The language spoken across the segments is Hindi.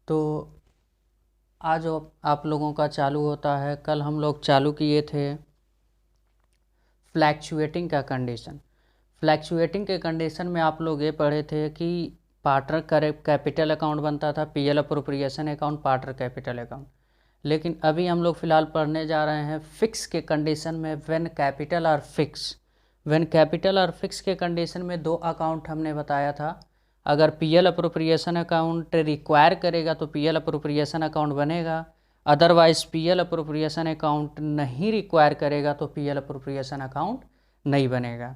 तो आज आप लोगों का चालू होता है। कल हम लोग चालू किए थे फ्लैक्चुएटिंग का कंडीशन। फ्लैक्चुएटिंग के कंडीशन में आप लोग ये पढ़े थे कि पार्टनर कैपिटल अकाउंट बनता था, PL appropriation account, partner capital account. लेकिन अभी हम लोग फ़िलहाल पढ़ने जा रहे हैं फिक्स के कंडीशन में, when capital R fix. When capital R fix के कंडीशन में दो अकाउंट हमने बताया था। अगर पीएल अप्रोप्रिएशन अकाउंट रिक्वायर करेगा तो पीएल अप्रोप्रिएशन अकाउंट बनेगा, अदरवाइज पीएल अप्रोप्रिएशन अकाउंट नहीं रिक्वायर करेगा तो पीएल अप्रोप्रिएशन अकाउंट नहीं बनेगा।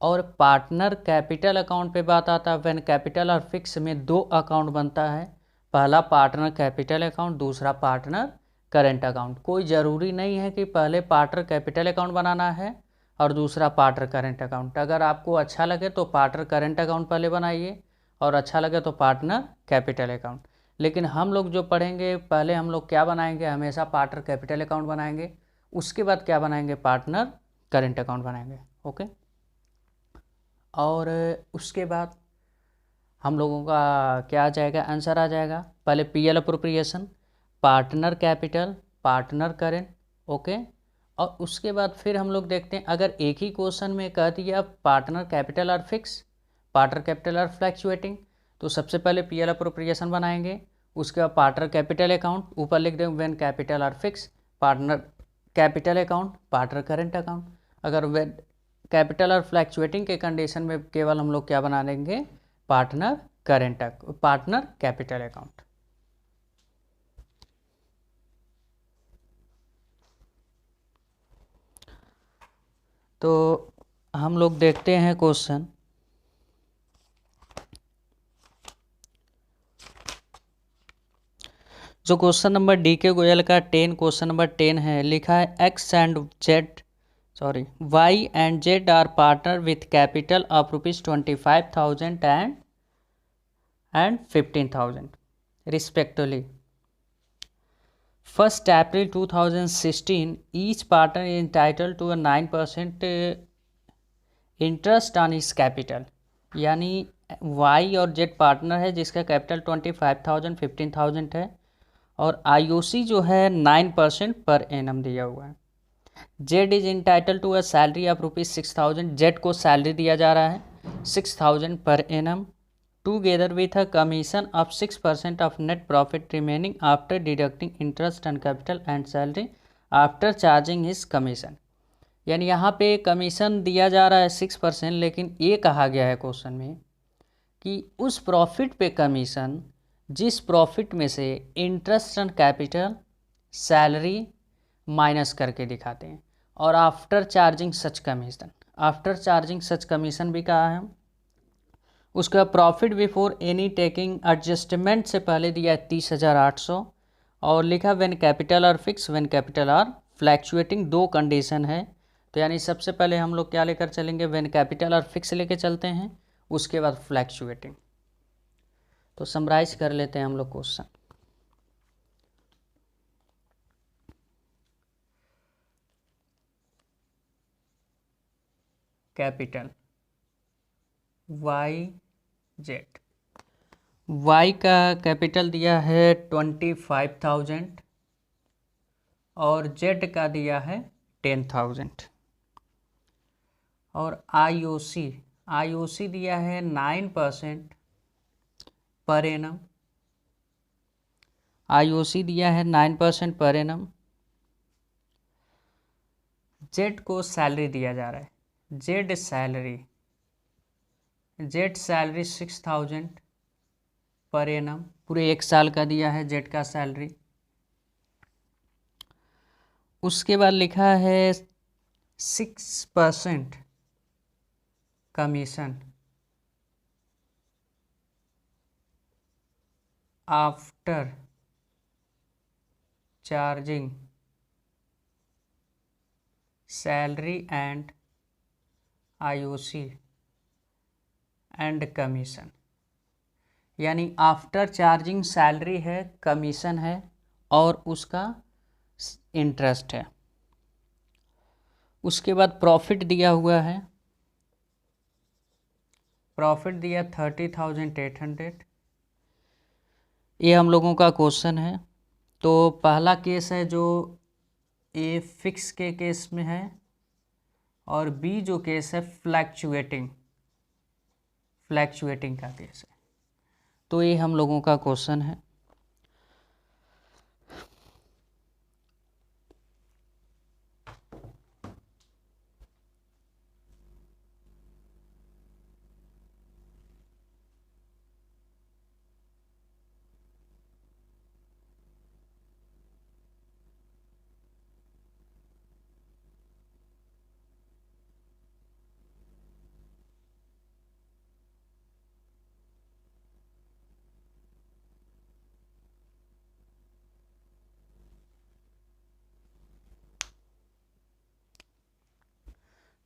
और पार्टनर कैपिटल अकाउंट पे बात आता है। व्हेन कैपिटल और फिक्स में दो अकाउंट बनता है, पहला पार्टनर कैपिटल अकाउंट, दूसरा पार्टनर करेंट अकाउंट। कोई ज़रूरी नहीं है कि पहले पार्टनर कैपिटल अकाउंट बनाना है और दूसरा पार्टनर करेंट अकाउंट। अगर आपको अच्छा लगे तो पार्टनर करेंट अकाउंट पहले बनाइए और अच्छा लगे तो पार्टनर कैपिटल अकाउंट। लेकिन हम लोग जो पढ़ेंगे, पहले हम लोग क्या बनाएंगे, हमेशा पार्टनर कैपिटल अकाउंट बनाएंगे, उसके बाद क्या बनाएंगे, पार्टनर करेंट अकाउंट बनाएंगे। ओके। और उसके बाद हम लोगों का क्या आ जाएगा, आंसर आ जाएगा। पहले PL appropriation, partner capital, partner current. Okay. और उसके बाद फिर हम लोग देखते हैं, अगर एक ही क्वेश्चन में कह दिया पार्टनर कैपिटल और फिक्स, पार्टनर कैपिटल और फ्लैक्चुएटिंग, तो सबसे पहले पीएल अप्रोप्रिएशन बनाएंगे, उसके बाद पार्टनर कैपिटल अकाउंट, ऊपर लिख देंगे व्हेन कैपिटल और fix, partner capital account, partner current account. अगर व्हेन कैपिटल और फ्लैक्चुएटिंग के कंडीशन में केवल हम लोग क्या बना देंगे, partner current, partner capital account. तो हम लोग देखते हैं क्वेश्चन। जो क्वेश्चन नंबर डी के गोयल का 10, क्वेश्चन नंबर 10 है, लिखा है Y and Z are partner with capital of ₹25,000 and 15,000 respectively. 1st April 2016, each partner is entitled to a 9% interest on इस कैपिटल। यानी वाई और जेड पार्टनर है जिसका कैपिटल 25,000 15,000 है, और आईओसी जो है 9% पर एनम दिया हुआ है। Z is entitle to a salary of ₹6,000, Z को सैलरी दिया जा रहा है 6,000 पर annum, together with a commission of 6% of net profit remaining after deducting interest on capital and salary after charging his commission. यानी यहाँ पे कमीशन दिया जा रहा है 6%, लेकिन ये कहा गया है क्वेश्चन में कि उस प्रॉफिट पे कमीशन जिस प्रॉफिट में से interest on capital, salary minus करके दिखाते हैं, और आफ्टर चार्जिंग सच कमीशन, आफ्टर चार्जिंग सच कमीशन भी कहा है। उसका profit before any taking adjustment से पहले दिया है 30,800, और लिखा when capital R fix, when capital R fluctuating. दो कंडीशन है, तो यानी सबसे पहले हम लोग क्या लेकर चलेंगे, व्हेन कैपिटल आर फिक्स लेके चलते हैं, उसके बाद फ्लैक्चुएटिंग। तो समराइज कर लेते हैं हम लोग question. Capital Y Z, Y का कैपिटल दिया है 25,000 और जेड का दिया है 10,000, और आईओसी दिया है 9% पर एनम, आईओसी दिया है 9% पर एनम। जेड को सैलरी दिया जा रहा है, जेड सैलरी 6,000 पर एनम, पूरे 1 साल का दिया है जेड का सैलरी। उसके बाद लिखा है 6% commission after charging salary and IOC and commission. यानी आफ्टर चार्जिंग सैलरी है, कमीशन है और उसका इंटरेस्ट है। उसके बाद प्रॉफिट दिया हुआ है, प्रॉफिट दिया 30,800, ये हम लोगों का क्वेश्चन है। तो पहला केस है जो ए फिक्स के केस में है और बी जो केस है फ्लैक्चुएटिंग का केस है। तो ये हम लोगों का क्वेश्चन है।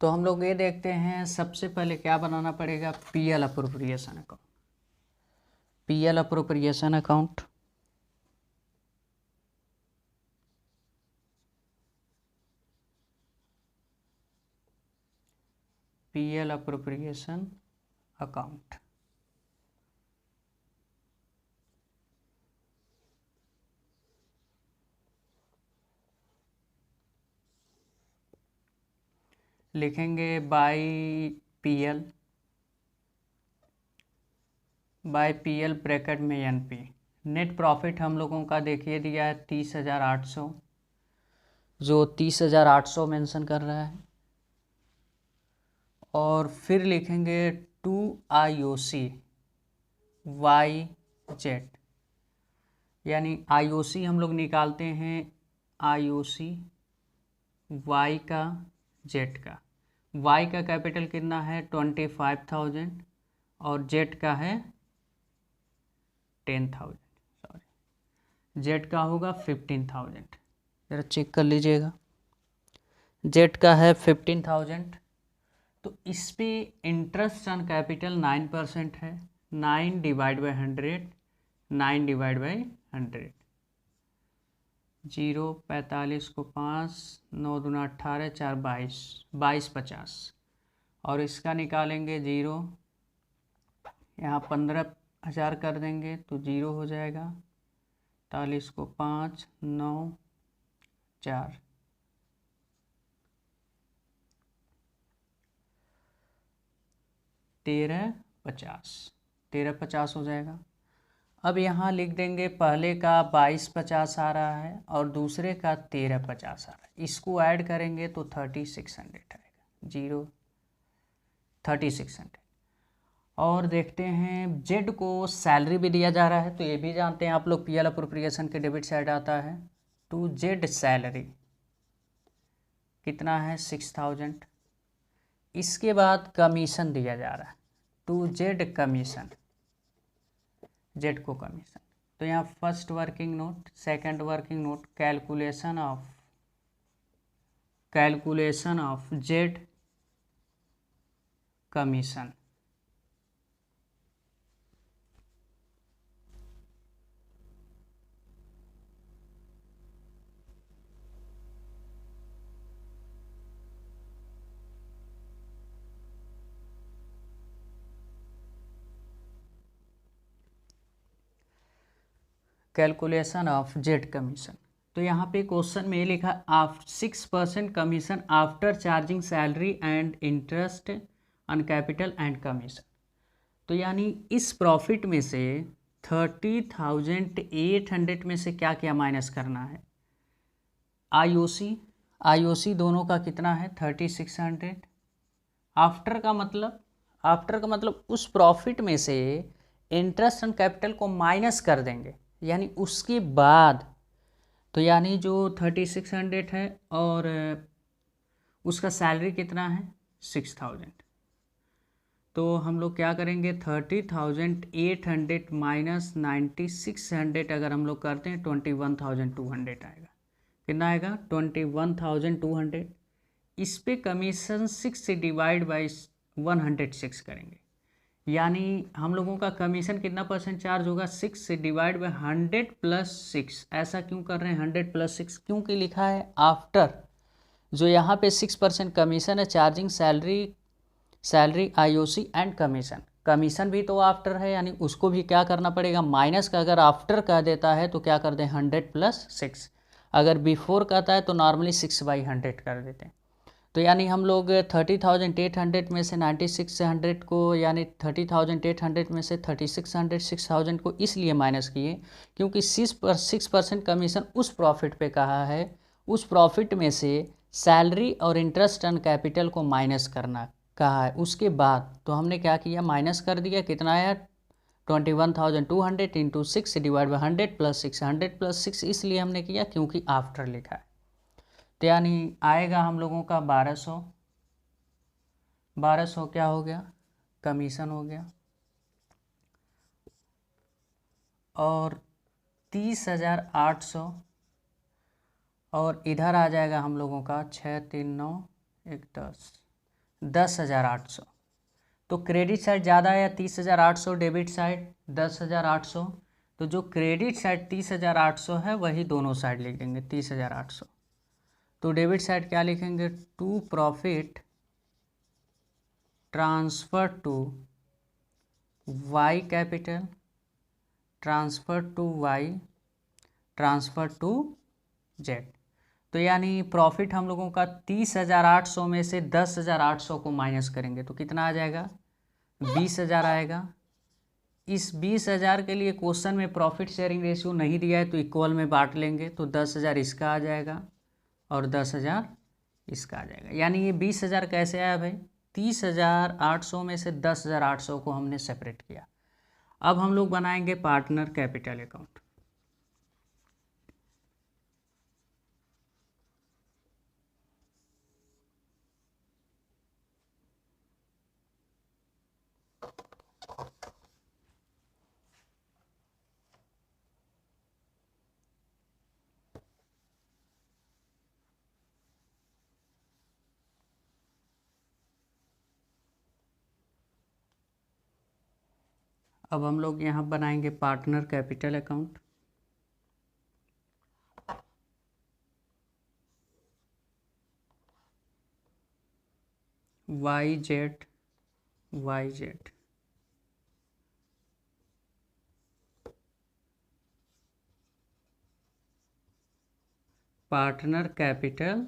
तो हम लोग ये देखते हैं, सबसे पहले क्या बनाना पड़ेगा, PL appropriation account. PL appropriation account, PL appropriation account. लिखेंगे बाय पीएल ब्रैकेट में एनपी। नेट प्रॉफिट हम लोगों का देखिए दिया है 30,800, जो 30,800 मेंशन कर रहा है। और फिर लिखेंगे टू आईओसी वाई जेड, यानी आईओसी हम लोग निकालते हैं, आईओसी वाई का जेड का। वाई का कैपिटल कितना है 25,000 और जेड का है 10,000, सॉरी जेड का होगा 15,000। ज़रा चेक कर लीजिएगा, जेड का है 15,000। तो इस पे इंटरेस्ट ऑन कैपिटल 9% है। 9 डिवाइड बाई 100, 9 डिवाइड बाई 100, 0 45 को 5, 9 दूना 18, 4 22, 2250। और इसका निकालेंगे 0, यहाँ 15,000 कर देंगे तो 0 हो जाएगा। 40 को 5, 9 4, 1350 हो जाएगा। अब यहाँ लिख देंगे, पहले का 2250 आ रहा है और दूसरे का 1350 आ रहा है, इसको ऐड करेंगे तो 3600 आएगा, 0 3600। और देखते हैं जेड को सैलरी भी दिया जा रहा है, तो ये भी जानते हैं आप लोग, पीएल अप्रोप्रिएशन के डेबिट साइड आता है। टू जेड सैलरी कितना है 6,000। इसके बाद कमीशन दिया जा रहा है, टू जेड कमीशन, जेड को कमीशन। तो यहाँ first working note, second working note, calculation of Z commission. Calculation of Z commission. तो यहाँ पे क्वेश्चन में लिखा 6% commission after charging salary and interest on capital and commission. तो यानी इस प्रॉफिट में से 30,800 में से क्या क्या माइनस करना है, आईओसी दोनों का कितना है 3600। आफ्टर का मतलब उस प्रॉफिट में से इंटरेस्ट ऑन कैपिटल को माइनस कर देंगे, यानी उसके बाद। तो यानी जो 3600 है और उसका सैलरी कितना है 6,000। तो हम लोग क्या करेंगे, 30,800 माइनस 9,600 अगर हम लोग करते हैं 21,200 आएगा। कितना आएगा 21,200। इस पे कमीशन 6 से डिवाइड बाई 106 करेंगे, यानी हम लोगों का कमीशन कितना परसेंट चार्ज होगा, 6 से डिवाइड बाई 100 प्लस 6। ऐसा क्यों कर रहे हैं 100 प्लस 6, क्योंकि लिखा है आफ्टर, जो यहाँ पे 6% कमीशन है, charging salary IOC and commission. Commission भी तो आफ्टर है, यानी उसको भी क्या करना पड़ेगा, माइनस का। अगर आफ्टर कह देता है तो क्या कर दें, 100 + 6। अगर बिफोर कहता है तो नॉर्मली 6/100 कर देते हैं। तो यानी हम लोग 30,800 में से 9600 को, यानी 30,800 में से 3600 6000 को इसलिए माइनस किए क्योंकि 6% कमीशन उस प्रॉफिट पे कहा है, उस प्रॉफिट में से सैलरी और इंटरेस्ट ऑन कैपिटल को माइनस करना कहा है। उसके बाद तो हमने क्या किया, माइनस कर दिया, कितना आया 21,200 इंटू 6 डिवाइड बाई 100 + 6, 100 + 6 इसलिए हमने किया क्योंकि आफ्टर लिखा है। तो यानी आएगा हम लोगों का 1200। 1200 क्या हो गया, कमीशन हो गया, और 30,800, और इधर आ जाएगा हम लोगों का 6 3 9 1 10, 10,800। तो क्रेडिट साइड ज़्यादा है 30,800, डेबिट साइड 10,800। तो जो क्रेडिट साइड 30,800 है वही दोनों साइड लिख देंगे 30,800। तो डेबिट साइड क्या लिखेंगे, to profit transfer to Y capital, transfer to Y, transfer to Z. तो यानी प्रॉफिट हम लोगों का 30,800 में से 10,800 को माइनस करेंगे तो कितना आ जाएगा, 20,000 आएगा। इस 20,000 के लिए क्वेश्चन में प्रॉफिट शेयरिंग रेशियो नहीं दिया है तो इक्वल में बांट लेंगे, तो 10,000 इसका आ जाएगा और 10,000 इसका आ जाएगा। यानी ये 20,000 कैसे आया भाई, 30,800 में से 10,800 को हमने सेपरेट किया। अब हम लोग बनाएंगे पार्टनर कैपिटल अकाउंट। अब हम लोग यहाँ बनाएंगे partner capital account. YZ YZ partner capital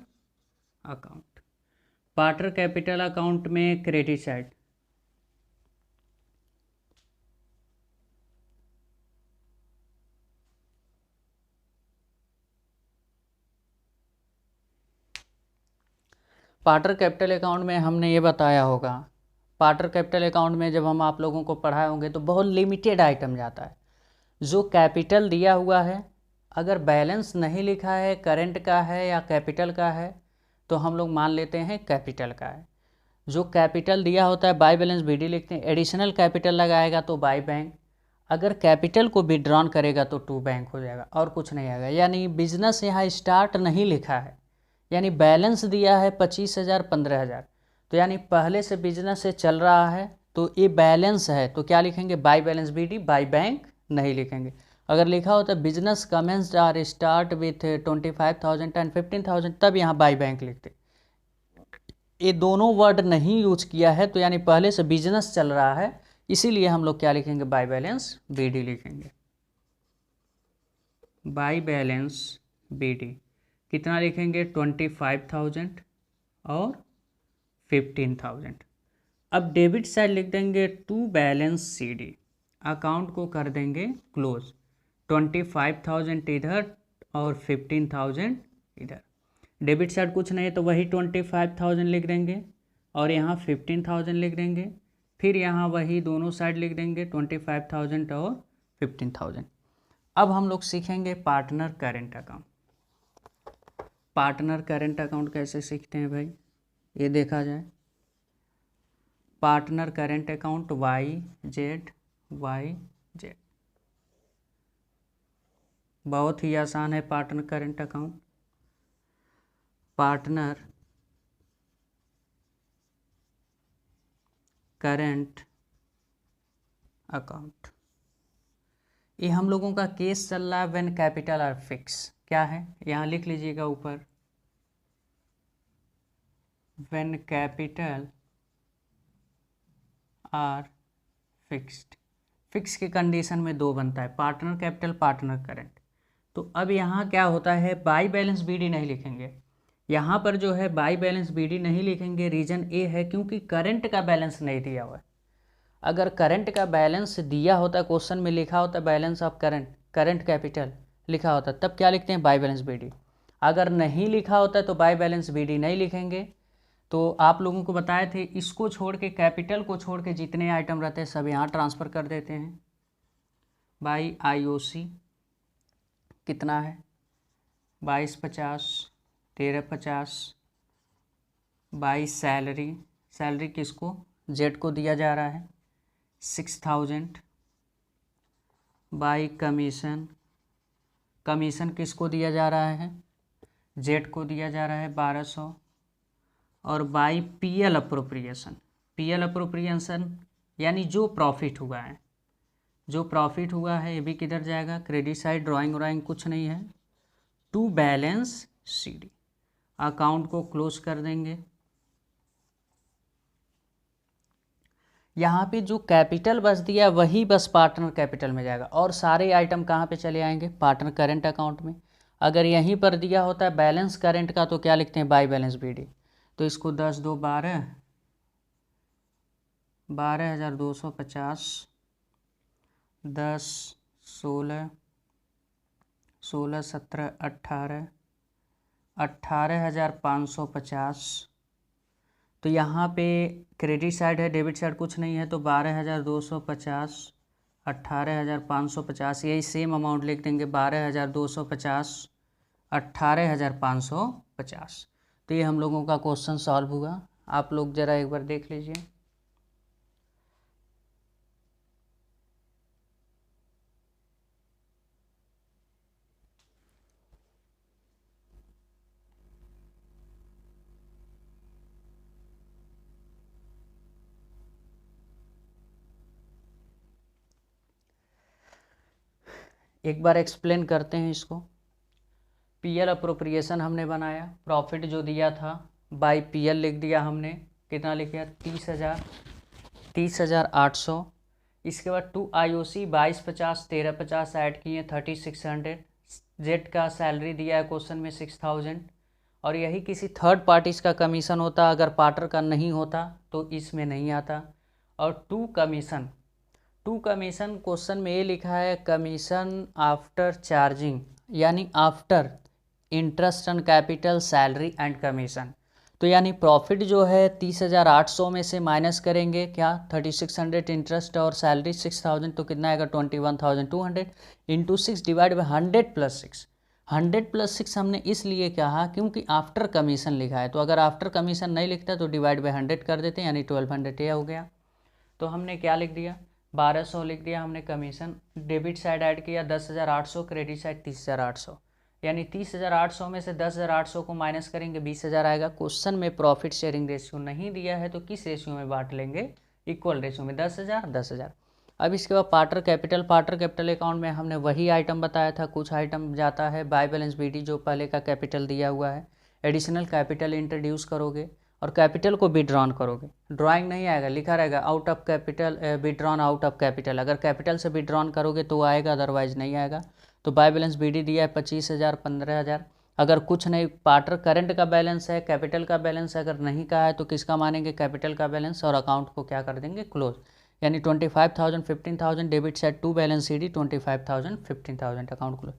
account. Partner capital account में credit side partner capital account में हमने ये बताया होगा, पार्टनर कैपिटल अकाउंट में जब हम आप लोगों को पढ़ाए होंगे तो बहुत लिमिटेड आइटम जाता है। जो कैपिटल दिया हुआ है, अगर बैलेंस नहीं लिखा है, करंट का है या कैपिटल का है, तो हम लोग मान लेते हैं कैपिटल का है। जो कैपिटल दिया होता है बाय बैलेंस BD लिखते हैं, एडिशनल कैपिटल लगाएगा तो बाय बैंक, अगर कैपिटल को विड्रॉन करेगा तो टू बैंक हो जाएगा और कुछ नहीं आएगा। यानी बिजनेस यहाँ स्टार्ट नहीं लिखा है, यानी बैलेंस दिया है 25,000 15,000, तो यानी पहले से बिजनेस से चल रहा है तो ये बैलेंस है, तो क्या लिखेंगे, by balance BD, by bank नहीं लिखेंगे। अगर लिखा होता है business commenced or start with 25,000 and 15,000 तब यहाँ बाय बैंक लिखते। ये दोनों वर्ड नहीं यूज किया है तो यानी पहले से बिजनेस चल रहा है, इसीलिए हम लोग क्या लिखेंगे, बाय बैलेंस BD लिखेंगे। बाय बैलेंस BD कितना लिखेंगे, 25,000 और 15,000। अब डेबिट साइड लिख देंगे टू बैलेंस CD, अकाउंट को कर देंगे क्लोज, 25,000 इधर और 15,000 इधर। डेबिट साइड कुछ नहीं है तो वही 25,000 लिख देंगे और यहाँ 15,000 लिख देंगे, फिर यहाँ वही दोनों साइड लिख देंगे 25,000 और 15,000। अब हम लोग सीखेंगे partner current account. Partner current account कैसे सीखते हैं भाई, ये देखा जाए। पार्टनर करेंट अकाउंट YZ बहुत ही आसान है। Partner current account, partner current account, ये हम लोगों का केस चल रहा है व्हेन कैपिटल आर फिक्स। क्या है, यहाँ लिख लीजिएगा ऊपर, when capital R fixed. Fix की कंडीशन में दो बनता है, पार्टनर कैपिटल, पार्टनर करंट। तो अब यहाँ क्या होता है, बाई बैलेंस बीडी नहीं लिखेंगे। यहाँ पर जो है बाई बैलेंस बीडी नहीं लिखेंगे, रीज़न ए है क्योंकि करंट का बैलेंस नहीं दिया हुआ है। अगर करंट का बैलेंस दिया होता, क्वेश्चन में लिखा होता balance of current, current capital लिखा होता, तब क्या लिखते हैं, बाई बैलेंस बीडी। अगर नहीं लिखा होता तो बाई बैलेंस बीडी नहीं लिखेंगे। तो आप लोगों को बताए थे, इसको छोड़ के, कैपिटल को छोड़ के जितने आइटम रहते हैं सब यहाँ ट्रांसफ़र कर देते हैं। बाई आईओसी कितना है, 2250, 1350। बाई सैलरी, सैलरी किसको, जेड को दिया जा रहा है 6000। बाई कमीशन, कमीशन किसको दिया जा रहा है, जेड को दिया जा रहा है 1200। और by PL appropriation, PL appropriation यानी जो प्रॉफिट हुआ है, जो प्रॉफिट हुआ है ये भी किधर जाएगा, क्रेडिट साइड, ड्राइंग व्राइंग कुछ नहीं है, टू बैलेंस सीडी। अकाउंट को क्लोज कर देंगे। यहाँ पे जो कैपिटल बच दिया वही बस पार्टनर कैपिटल में जाएगा, और सारे आइटम कहाँ पे चले आएंगे, पार्टनर करेंट अकाउंट में। अगर यहीं पर दिया होता है बैलेंस करेंट का तो क्या लिखते हैं, बाई बैलेंस बीडी। तो इसको 10 2 12, 12,250, 10 16, 16 17 18, 18,550। तो यहाँ पे क्रेडिट साइड है, डेबिट साइड कुछ नहीं है, तो 12,250, 18,550, यही सेम अमाउंट लिख देंगे, 12,250, 18,550। तो ये हम लोगों का क्वेश्चन सॉल्व हुआ। आप लोग ज़रा एक बार देख लीजिए। एक बार एक्सप्लेन करते हैं इसको। पीएल अप्रोप्रिएशन हमने बनाया, प्रॉफिट जो दिया था बाई पीएल लिख दिया हमने, कितना लिख दिया, 30,000, 30,800। इसके बाद टू आईओसी 2250, 1350 ऐड किए 3600। जेड का सैलरी दिया है क्वेश्चन में 6000, और यही किसी थर्ड पार्टीज का कमीशन होता, अगर पार्टनर का नहीं होता तो इसमें नहीं आता। और to commission, to commission question में ये लिखा है कमीशन आफ्टर चार्जिंग, यानी after interest on capital, salary and commission. तो यानी प्रॉफिट जो है 30,800 में से माइनस करेंगे क्या, 3600 इंटरेस्ट और सैलरी 6000, तो कितना आएगा 21,200 इंटू 6 डिवाइड बाई 100 + 6। 100 + 6 हमने इसलिए कहा क्योंकि आफ्टर कमीशन लिखा है, तो अगर आफ्टर कमीशन नहीं लिखता तो डिवाइड बाई 100 कर देते हैं, यानी 1200 ये हो गया। तो हमने क्या लिख दिया, 1200 लिख दिया हमने कमीशन, डेबिट साइड ऐड किया 10,800, क्रेडिट साइड 30,800, यानी 30,800 में से 10,800 को माइनस करेंगे 20,000 आएगा। क्वेश्चन में प्रॉफिट शेयरिंग रेशियो नहीं दिया है तो किस रेशियो में बांट लेंगे, इक्वल रेशियो में, 10,000 10,000। अब इसके बाद partner capital, partner capital account में हमने वही आइटम बताया था, कुछ आइटम जाता है बाय बैलेंस बीडी जो पहले का कैपिटल दिया हुआ है, एडिशनल कैपिटल इंट्रोड्यूस करोगे और कैपिटल को विड्रॉन करोगे। ड्राइंग नहीं आएगा, लिखा रहेगा out of capital, withdrawn out of capital. अगर कैपिटल से विड्रॉन करोगे तो आएगा, अदरवाइज नहीं आएगा। तो बाय बैलेंस बीडी दिया है 25,000, 15,000। अगर कुछ नहीं, पार्टनर करंट का बैलेंस है, कैपिटल का बैलेंस अगर नहीं कहा है तो किसका मानेंगे, कैपिटल का बैलेंस, और अकाउंट को क्या कर देंगे, क्लोज। यानी 25,000, 15,000 debit side to balance CD, 25,000, 15,000 account close.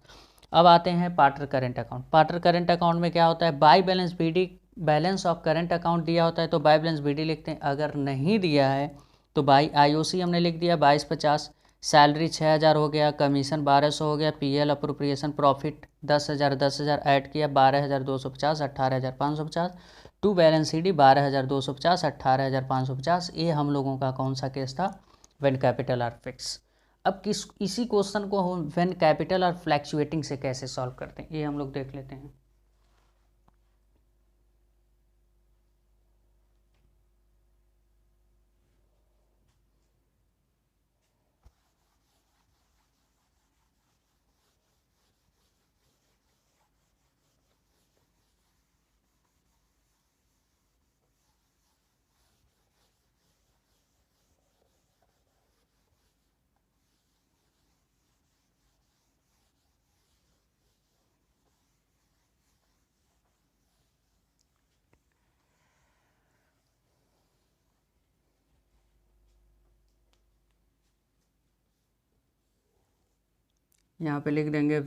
अब आते हैं partner current account. Partner current account में क्या होता है, by balance BD, balance of current account दिया होता है तो बाय बैलेंस बीडी लिखते हैं, अगर नहीं दिया है तो बाई आईओसी हमने लिख दिया 2250, सैलरी 6,000 हो गया, कमीशन 1200 हो गया, पीएल अप्रोप्रिएशन प्रॉफिट 10,000, 10,000 ऐड किया 12,250, 18,550, टू बैलेंस सीडी 12,250, 18,550। ये हम लोगों का कौन सा केस था, व्हेन कैपिटल आर फिक्स। अब किस, इसी क्वेश्चन को हम व्हेन कैपिटल आर फ्लैक्चुएटिंग से कैसे सॉल्व करते हैं ये हम लोग देख लेते हैं। यहाँ पे लिख देंगे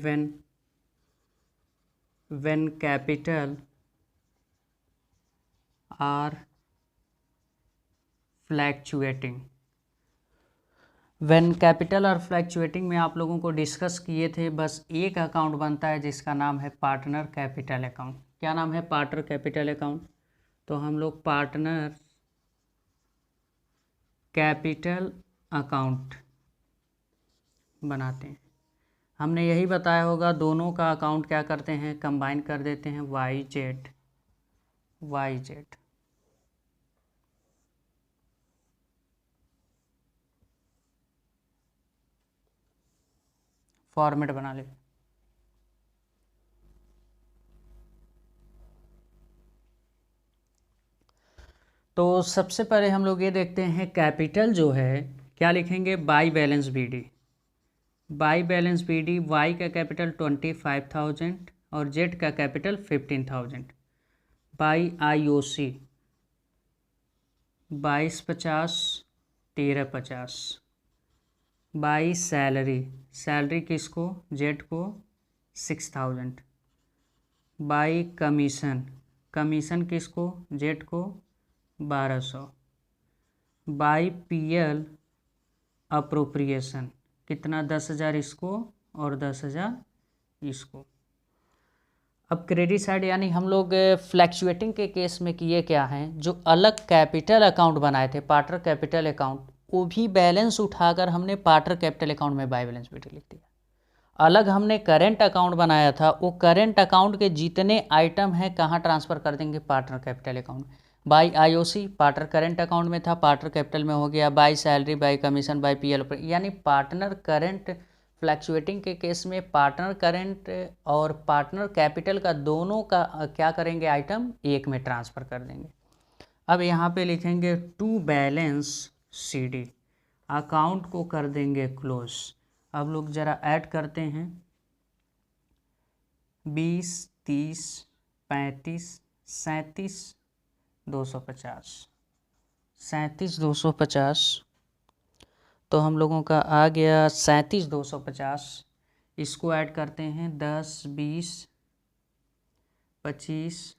when capital R fluctuating. When capital और फ्लैक्चुएटिंग में आप लोगों को डिस्कस किए थे, बस एक अकाउंट बनता है जिसका नाम है पार्टनर कैपिटल अकाउंट। क्या नाम है? Partner capital account. तो हम लोग पार्टनर कैपिटल अकाउंट बनाते हैं। हमने यही बताया होगा, दोनों का अकाउंट क्या करते हैं? कंबाइन कर देते हैं, YZ। फॉर्मेट बना ले। तो सबसे पहले हम लोग ये देखते हैं, कैपिटल जो है क्या लिखेंगे? By balance BD। By balance BD, Y का कैपिटल 25,000 और जेड का capital 15,000। By IOC 2250 1350। By salary किसको? जेड को 6,000। बाई कमीशन किसको? जेड को 1200। बाई PL अप्रोप्रिएशन कितना? 10,000 इसको और 10,000 इसको। अब क्रेडिट साइड, यानी हम लोग फ्लैक्चुएटिंग के केस में किए क्या हैं, जो अलग कैपिटल अकाउंट बनाए थे पार्टनर कैपिटल अकाउंट, वो भी बैलेंस उठाकर हमने पार्टनर कैपिटल अकाउंट में बाय बैलेंस BD लिख दिया। अलग हमने करेंट अकाउंट बनाया था, वो करेंट अकाउंट के जितने आइटम हैं कहाँ ट्रांसफ़र कर देंगे? Partner capital account. By IOC partner current account में था, पार्टनर कैपिटल में हो गया। By salary, by commission, by PL, यानी पार्टनर करेंट फ्लैक्चुएटिंग के केस में पार्टनर करेंट और पार्टनर कैपिटल का दोनों का क्या करेंगे? आइटम एक में ट्रांसफ़र कर देंगे। अब यहाँ पे लिखेंगे टू बैलेंस CD, अकाउंट को कर देंगे क्लोज। अब लोग ज़रा ऐड करते हैं, 20 30 35 37 250 37,250। तो हम लोगों का आ गया 37,250। इसको ऐड करते हैं 10 20 25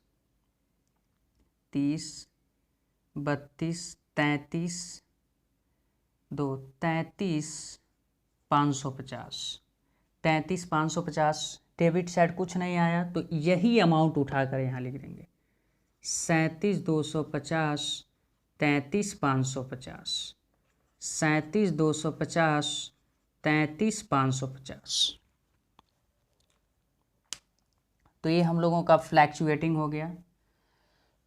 30 32 33 550। 33,550। डेबिट साइड कुछ नहीं आया तो यही अमाउंट उठाकर यहाँ लिख देंगे, 37,250 33,550। 37,250 33,550। तो ये हम लोगों का फ्लैक्चुएटिंग हो गया।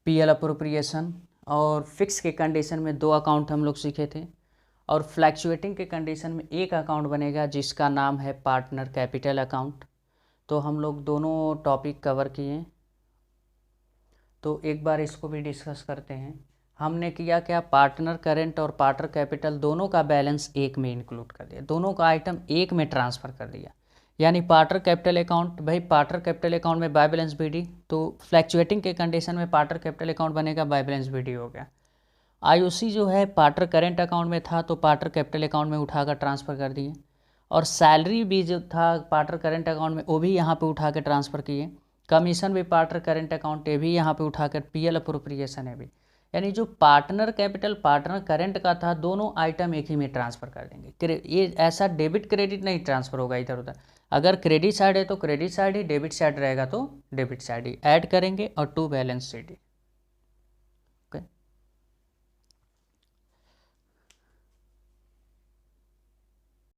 PL अप्रोप्रिएशन और फिक्स के कंडीशन में 2 अकाउंट हम लोग सीखे थे, और फ्लैक्चुएटिंग के कंडीशन में एक अकाउंट बनेगा जिसका नाम है पार्टनर कैपिटल अकाउंट। तो हम लोग दोनों टॉपिक कवर किए, तो एक बार इसको भी डिस्कस करते हैं। हमने किया क्या? पार्टनर करेंट और पार्टनर कैपिटल दोनों का बैलेंस एक में इंक्लूड कर दिया, दोनों का आइटम एक में ट्रांसफ़र कर दिया। यानी पार्टनर कैपिटल अकाउंट, भाई पार्टनर कैपिटल अकाउंट में बाय बैलेंस BD, तो फ्लैक्चुएटिंग के कंडीशन में पार्टनर कैपिटल अकाउंट बनेगा, बाय बैलेंस BD हो गया। IOC जो है पार्टनर करेंट अकाउंट में था तो पार्टनर कैपिटल अकाउंट में उठाकर ट्रांसफ़र कर दिए, और सैलरी भी जो था पार्टनर करेंट अकाउंट में वो भी यहाँ पे उठा के ट्रांसफ़र किए। कमीशन भी पार्टनर करेंट अकाउंट है भी यहाँ पे उठाकर, PL अप्रोप्रिएशन है भी। यानी जो पार्टनर कैपिटल पार्टनर करेंट का था, दोनों आइटम एक ही में ट्रांसफ़र कर देंगे। ये ऐसा डेबिट क्रेडिट नहीं ट्रांसफ़र होगा इधर उधर। अगर क्रेडिट साइड है तो क्रेडिट साइड ही, डेबिट साइड रहेगा तो डेबिट साइड ही। ऐड करेंगे और टू बैलेंस CD।